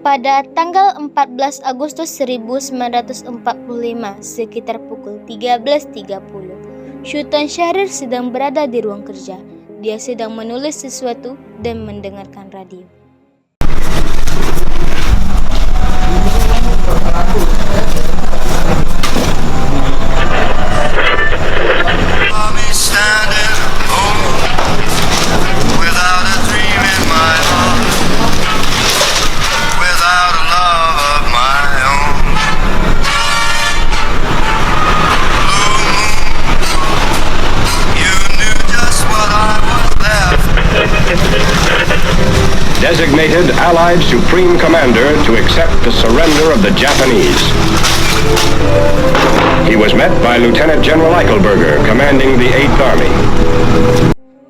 Pada tanggal 14 Agustus 1945 sekitar pukul 13.30, Sultan Syahrir sedang berada di ruang kerja. Dia sedang menulis sesuatu dan mendengarkan radio. Designated Allied Supreme Commander to accept the surrender of the Japanese. He was met by Lieutenant General Eichelberger, commanding the 8th Army.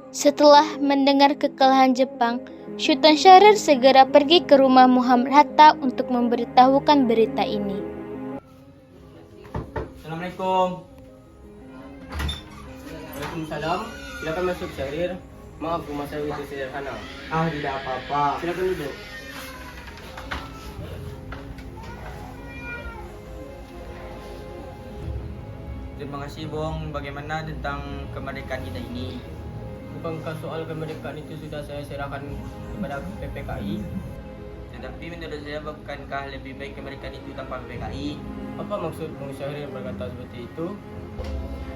Setelah mendengar kekalahan Jepang, Sultan Syahrir segera pergi ke rumah Muhammad Hatta untuk memberitahukan berita ini. Assalamualaikum. Waalaikumsalam. Silakan masuk, Syahrir. Maaf, rumah saya itu sederhana. Tidak apa-apa. Silakan duduk. Terima kasih, Bong. Bagaimana tentang kemerdekaan kita ini? Bukankah soal kemerdekaan itu sudah saya serahkan kepada PPKI? Tetapi menurut saya bukankah lebih baik kemerdekaan itu tanpa PPKI? Apa maksud Bung Syahrir berkata seperti itu?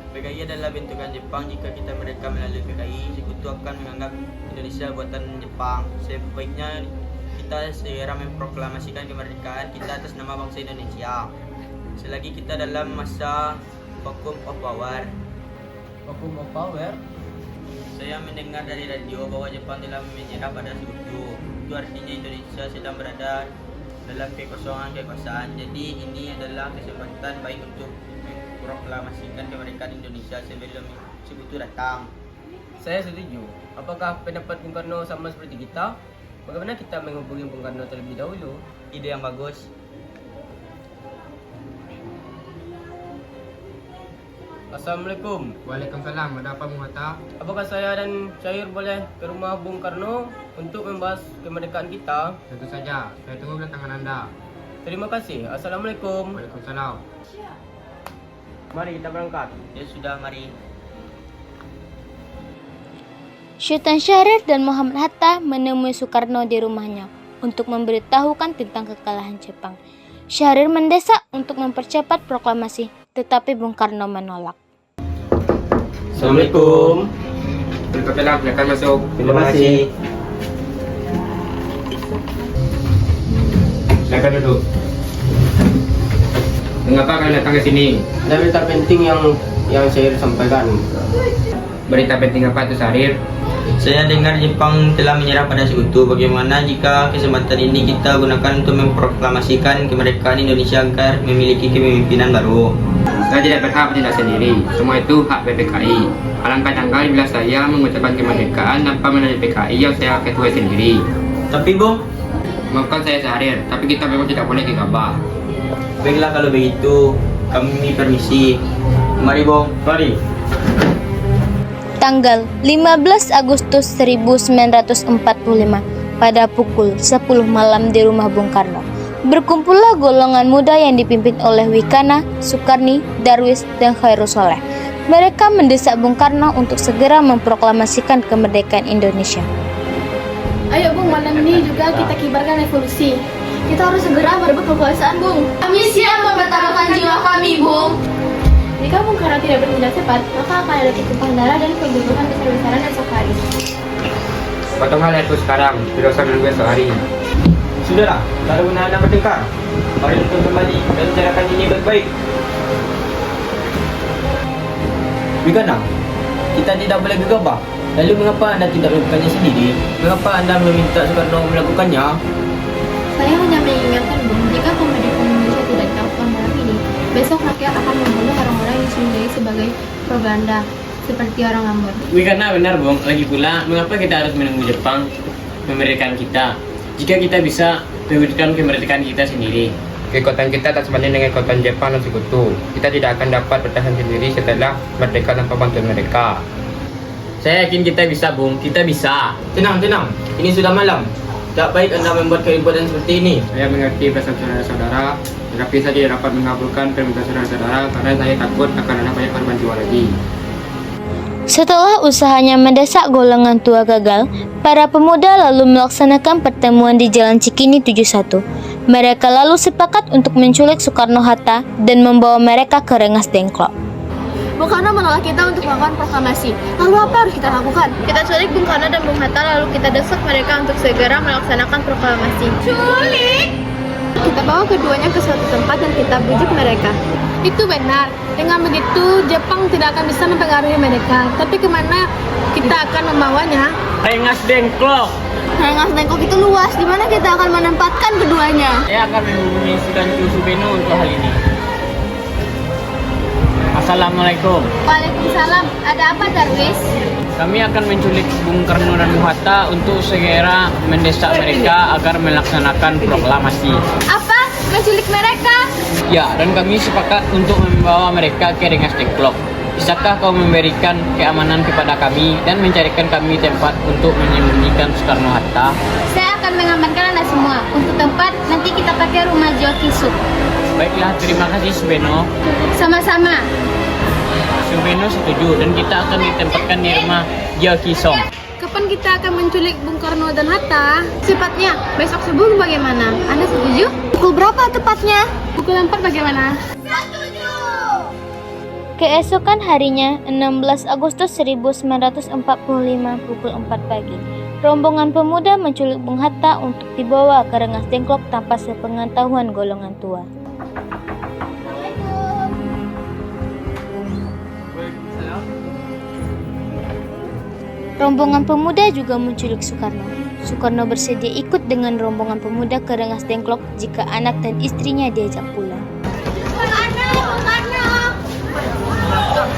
PKI adalah bentukan Jepang. Jika kita mereka melalui PKI, sekutu akan menganggap Indonesia buatan Jepang. Sebaiknya kita segera memproklamasikan kemerdekaan kita atas nama bangsa Indonesia. Selagi kita dalam masa vacuum of power. Vacuum of power? Saya mendengar dari radio bahwa Jepang telah menyerah pada sekutu. Itu artinya Indonesia sedang berada dalam kekosongan kekuasaan. Jadi ini adalah kesempatan baik untuk proklamasikan kemerdekaan Indonesia sebelum sekutu datang. Saya setuju. Apakah pendapat Bung Karno sama seperti kita? Bagaimana kita menghubungi Bung Karno terlebih dahulu? Ide yang bagus. Assalamualaikum. Waalaikumsalam. Ada apa, Bung Hatta? Apakah saya dan Syahrir boleh ke rumah Bung Karno untuk membahas kemerdekaan kita? Tentu saja. Saya tunggu kedatangan Anda. Terima kasih. Assalamualaikum. Waalaikumsalam. Mari kita berangkat. Ya sudah, mari. Sultan Syahrir dan Muhammad Hatta menemui Soekarno di rumahnya untuk memberitahukan tentang kekalahan Jepang. Syahrir mendesak untuk mempercepat proklamasi, tetapi Bung Karno menolak. Assalamualaikum. Waalaikumsalam. Silakan masuk. Terima kasih. Silakan duduk. Mengapa kalian datang ke sini? Ada berita penting yang Syahrir sampaikan. Berita penting apa itu, Syahrir? Saya dengar Jepang telah menyerah pada sekutu. Bagaimana jika kesempatan ini kita gunakan untuk memproklamasikan kemerdekaan Indonesia agar memiliki kepemimpinan baru? Saya tidak berhak bertindak sendiri. Semua itu hak PPKI. Alangkah janggal bila saya mengucapkan kemerdekaan tanpa melalui PKI yang saya ketuai sendiri. Tapi, Bung, Maafkan saya, Syahrir, tapi kita memang tidak boleh gegabah. baiklah kalau begitu. Kami permisi. Mari, Bung. Mari. Tanggal 15 Agustus 1945 pada pukul 10 malam di rumah Bung Karno, berkumpullah golongan muda yang dipimpin oleh Wikana, Sukarni, Darwis, dan Khairussoleh. Mereka mendesak Bung Karno untuk segera memproklamasikan kemerdekaan Indonesia. Ayo Bung, malam ini juga kita kibarkan revolusi. Kita harus segera merebut kekuasaan, Bung. Kami siap mempertaruhkan jiwa kami, Bung. Jika Bung Karno tidak bertindak cepat, maka akan ada tumpahan darah dan pembunuhan besar-besaran esok hari. Potong hal itu sekarang, tidak usah menunggu esok hari. Sudahlah, tak ada guna Anda bertengkar. Mari kita kembali dan bicarakan ini baik-baik. Wikana, kita tidak boleh gegabah. Lalu mengapa Anda tidak melakukannya sendiri? Mengapa Anda meminta Soekarno melakukannya? Saya hanya mengingatkan, Bung, jika kemerdekaan Indonesia tidak dilakukan malam ini, besok rakyat akan membunuh orang-orang yang disembunyikan sebagai propaganda, seperti orang Ambon. Karena benar, Bung. Lagi pula, mengapa kita harus menunggu Jepang memerdekakan kita? Jika kita bisa mewujudkan kemerdekaan kita sendiri. Kekuatan kita tak sebanding dengan kekuatan Jepang dan sekutu. Kita tidak akan dapat bertahan sendiri setelah merdeka tanpa bantuan mereka. Saya yakin kita bisa, Bung. Kita bisa. Tenang. Ini sudah malam. Tak baik Anda membuat keributan seperti ini. Saya mengerti perasaan saudara-saudara, tetapi saya tidak dapat mengabulkan permintaan saudara-saudara karena saya takut akan ada banyak korban jiwa lagi. Setelah usahanya mendesak golongan tua gagal, para pemuda lalu melaksanakan pertemuan di Jalan Cikini 71. Mereka lalu sepakat untuk menculik Soekarno-Hatta dan membawa mereka ke Rengas Dengklok. Bung Karno menolak kita untuk melakukan proklamasi. Lalu apa harus kita lakukan? Kita culik Bung Karno dan Bung Hatta, lalu kita desak mereka untuk segera melaksanakan proklamasi. Culik! Kita bawa keduanya ke suatu tempat dan kita bujuk mereka. Itu benar. Dengan begitu, Jepang tidak akan bisa mempengaruhi mereka. Tapi kemana kita akan membawanya? Rengas Dengklok. Rengas Dengklok itu luas. Di mana kita akan menempatkan keduanya? Saya akan menghubungi Sudan Subeno untuk hal ini. Assalamualaikum. Waalaikumsalam. Ada apa, Darwis? Kami akan menculik Bung Karno dan Bung Hatta untuk segera mendesak mereka agar melaksanakan proklamasi. Apa? Menculik mereka? Ya, dan kami sepakat untuk membawa mereka ke Rengas Dengklok. Bisakah kau memberikan keamanan kepada kami dan mencarikan kami tempat untuk menyembunyikan Soekarno-Hatta? Saya akan mengamankan Anda semua. Untuk tempat, nanti kita pakai rumah Jokisuk. Baiklah, terima kasih Subeno. Sama-sama. Subeno setuju dan kita akan ditempatkan di rumah Jokisong. Kapan kita akan menculik Bung Karno dan Hatta? Cepatnya, besok subuh bagaimana? Anda setuju? Pukul berapa tepatnya? Pukul 4 bagaimana? Keesokan harinya, 16 Agustus 1945 pukul 4 pagi, rombongan pemuda menculik Bung Hatta untuk dibawa ke Rengas Dengklok tanpa sepengetahuan golongan tua. Rombongan pemuda juga menculik Soekarno. Soekarno bersedia ikut dengan rombongan pemuda ke Rengas Dengklok jika anak dan istrinya diajak pulang.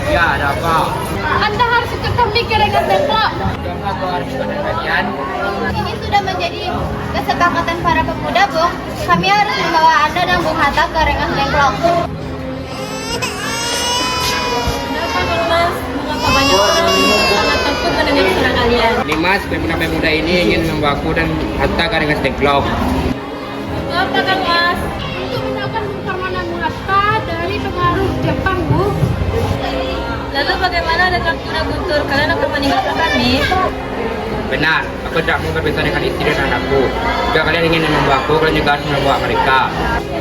Ya, ada apa? Anda harus ikut kami ke Rengas Dengklok. Kenapa kau harus ikut dengan kalian? Ini sudah menjadi kesepakatan para pemuda, Bung. Kami harus membawa Anda dan Bung Hatta ke Rengas Dengklok. Kenapa, Mas? Mengapa banyak orang sangat takut mendengar suara kalian? Nimas, pemuda-pemuda ini ingin membawaku dan Hatta ke Rengas Dengklok. Kenapa, Kang Mas? Untuk menjauhkan Bung Karno dan Bung Hatta dari pengaruh Jepang, Bu. Lalu bagaimana dengan Tuna Guntur? Kalian akan meninggalkan kami? Benar, aku tidak mau berpisah dengan istri dan anakku. Jika kalian ingin membawaku, kalian juga harus membawa mereka.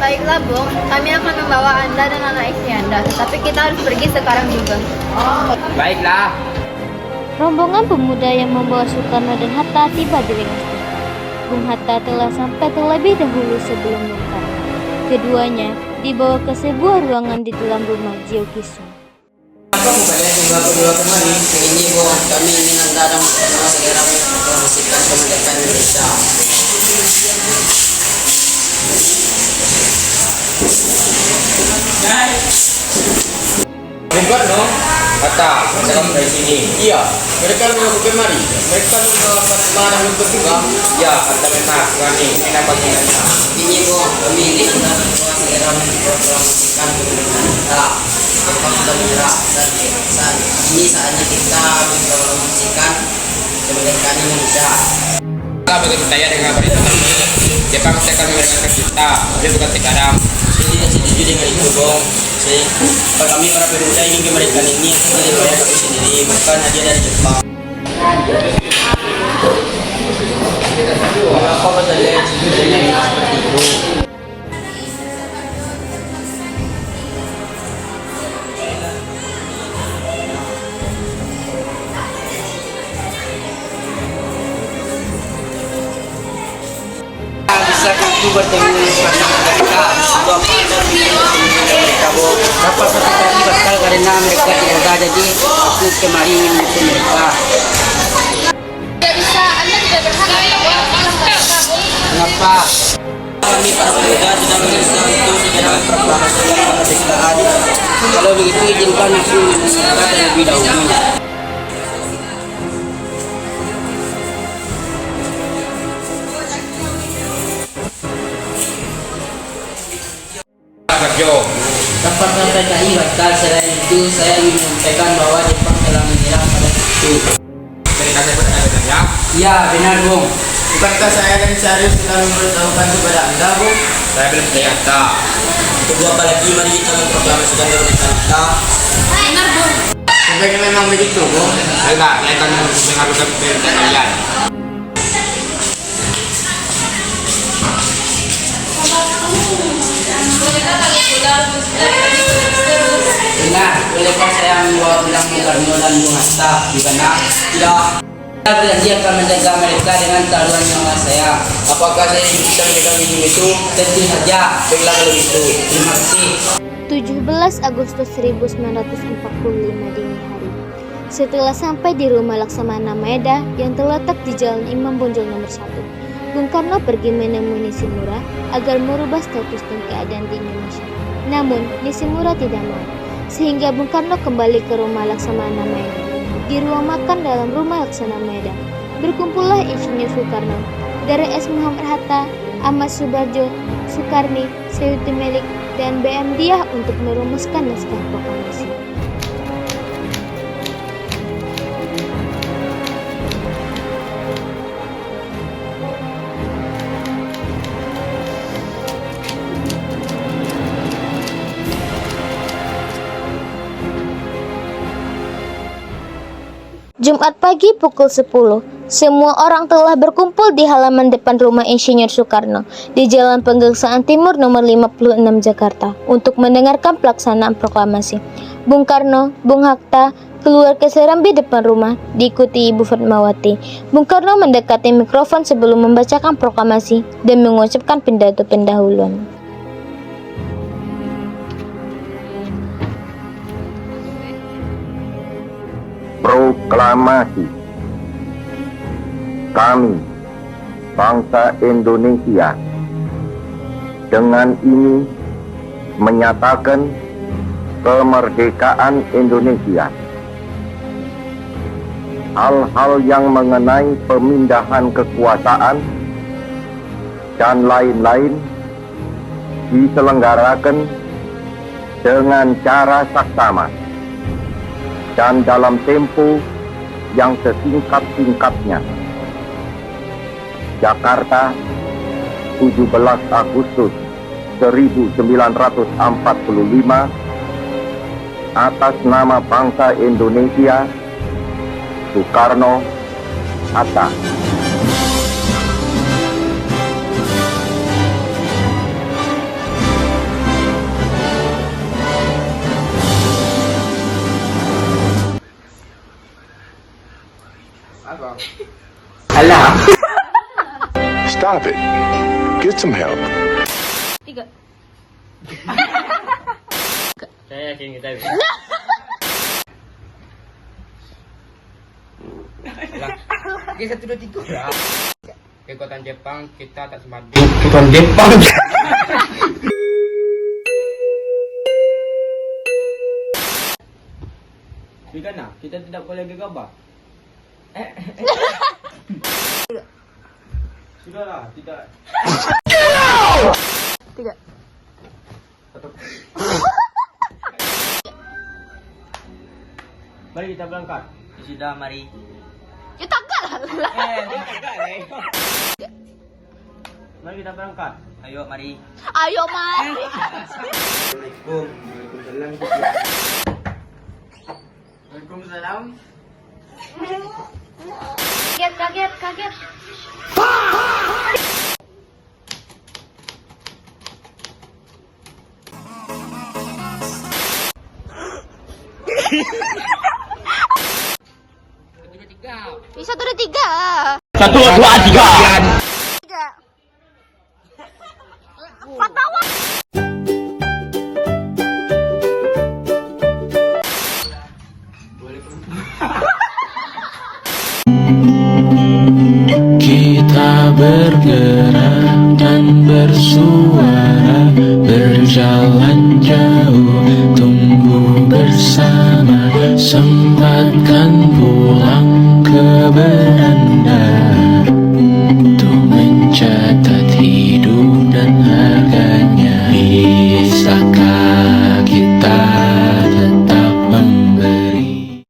Baiklah, Bung. Kami akan membawa Anda dan anak istri Anda. Tetapi kita harus pergi sekarang juga. Baiklah. Rombongan pemuda yang membawa Soekarno dan Hatta tiba di Rengas Dengklok. Bung Hatta telah sampai terlebih dahulu sebelum Bung Karno. Keduanya dibawa ke sebuah ruangan di dalam rumah Jokisung. Apa kalian juga berdua kemari? Ini Bung, kami ingin Anda dan Bung Karno segera mempromosikan kemerdekaan Indonesia. Bung Karno, Hatta, sekarang dari sini. Iya, mereka mengaku kemari. Mereka membawa mana untuk juga? Ya, Hatta benar. Kami ingin apa tinggalnya. Ini Bung, kami ingin Anda berdua segera mempromosikan kemerdekaan kita. Jepang sudah menyerah dan saat ini saatnya kita mempromosikan kemerdekaan Indonesia. Kita begitu percaya dengan berita ini. Jepang akan memberikan kita, tapi bukan sekarang. Saya tidak setuju dengan itu, Bung. Kami para pemuda ingin kemerdekaan ini sebagai upaya kami sendiri, bukan hadiah dari Jepang. Kenapa saya setuju dengan seperti itu? Bisa aku bertemu dengan mereka? Untuk apa Anda mereka, Bung? Dapat satu kali bakal karena mereka tidak ada, jadi aku kemari ingin menemui mereka. Tidak bisa, Anda tidak berhak Kenapa? Kami para pemuda tidak bisa untuk segera memproklamasikan kemerdekaan. Kalau begitu izinkan aku menyelesaikan terlebih dahulu. Kerja. Dapat PPKI batal. Selain itu, saya ingin menyampaikan bahwa Jepang telah menyerah pada itu. Terima kasih benar ya. Ya, benar, Bung. Bukankah saya dan Syarif sudah memberitahukan kepada Anda, Bung? Saya belum ternyata. Tunggu apa lagi, mari kita memproklamasikan kemerdekaan kita. Benar, Bung. Sebaiknya memang begitu, Bung. Enggak, saya akan mengharuskan kemerdekaan kalian. Benar, bolehkah saya membawa bilang Bung Karno dan Bung Hatta di mana? Tidak. Saya berjanji akan menjaga mereka dengan taruhan nyawa saya. Apakah saya bisa menjaga minum itu? Tentu saja. Baiklah kalau itu. Terima kasih. 17 Agustus 1945 dini hari. Setelah sampai di rumah Laksamana Maeda yang terletak di Jalan Imam Bonjol nomor 1, Bung Karno pergi menemui Nishimura agar merubah status dan keadaan di Indonesia. Namun, Nishimura tidak mau, sehingga Bung Karno kembali ke rumah Laksamana Maeda. Di ruang makan dalam rumah Laksamana Maeda, berkumpullah Insinyur Soekarno, dari S. Muhammad Hatta, Ahmad Subarjo, Soekarni, Sayuti Melik, dan B.M. Diah untuk merumuskan naskah proklamasi. Jumat pagi pukul 10, semua orang telah berkumpul di halaman depan rumah Insinyur Soekarno di Jalan Pegangsaan Timur nomor 56 Jakarta untuk mendengarkan pelaksanaan proklamasi. Bung Karno, Bung Hatta keluar ke serambi depan rumah diikuti Ibu Fatmawati. Bung Karno mendekati mikrofon sebelum membacakan proklamasi dan mengucapkan pidato pendahuluan. Proklamasi. Kami, bangsa Indonesia, dengan ini menyatakan kemerdekaan Indonesia. Hal-hal yang mengenai pemindahan kekuasaan dan lain-lain diselenggarakan dengan cara saksama dan dalam tempo yang sesingkat-singkatnya. Jakarta, 17 Agustus 1945, atas nama bangsa Indonesia, Soekarno Hatta. Alah. Stop it. Get some help. 3. Saya yakin kita bisa. Oke, 1, 2, 3. Kekuatan Jepang kita tak semadu. Kekuatan Jepang. Bigana, kita tidak boleh gegabah. Sudahlah, tidak. 3. Mari kita berangkat. Sudah, mari. Ya takkan lah. Mari kita berangkat. Ayo, mari. Ayo, mari. Assalamualaikum. Waalaikumsalam. Kaget. Bisa 1, 2, 3. 1, 2, 3. 3. Patawa. Kita bergerak dan bersuara, berjalan jauh, tumbuh bersama, sempatkan pulang ke beranda.